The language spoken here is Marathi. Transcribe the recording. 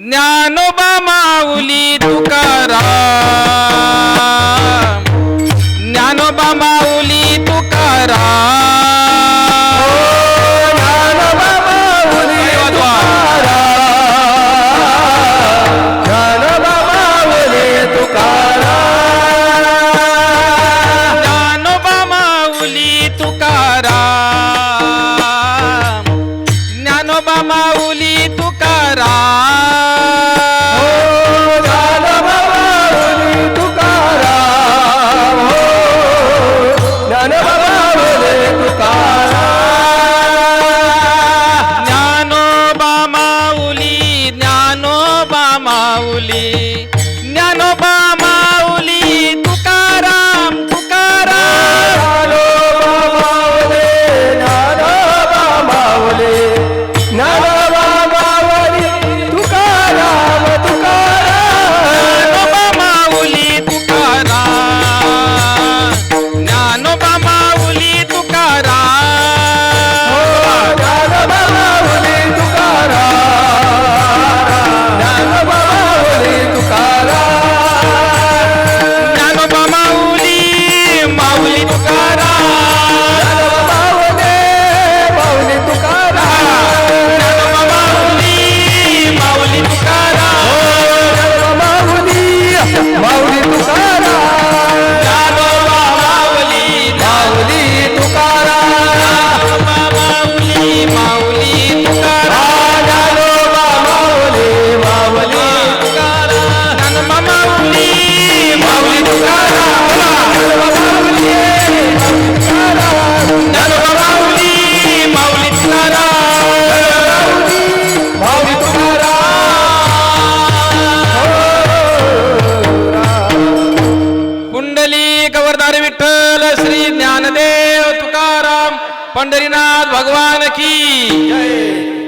ज्ञानोबा माऊली तुकाराम, ज्ञानोबा माऊली तुकाराम, ज्ञानोबा माऊली तुकाराम, ज्ञानोबा माऊली तुकाराम, ज्ञानोबा माऊली तुकाराम, ज्ञानोबा माऊली तुकाराम, ज्ञानोबा माऊली तुकाराम, तुकाराम, ज्ञानोबा माऊली, ज्ञानोबा माऊली, तुकाराम, तुकाराम, ज्ञानोबा माऊली तुकाराम, ज्ञानोबा माऊली तुकाराम, ज्ञानोबा माऊली तुकाराम, ज्ञानोबा माऊली तुकाराम, ज्ञानोबा माऊली माऊली तुकाराम, माऊली तुकाराम, ज्ञानोबा माऊली माऊली तुकाराम, माऊली माऊली तुकाराम, ज्ञानोबा माऊली माऊली तुकाराम, माऊली माऊली तुकाराम, ज्ञानोबा माऊली माऊली ज्ञानोबा माऊली माऊली तुकाराम, ज्ञानोबा माऊली माऊली तुकाराम, माऊली कुंडली गवरदार विठ्ठल श्री ज्ञानदेव तुकाराम पंढरीनाथ भगवान की तुकाराम.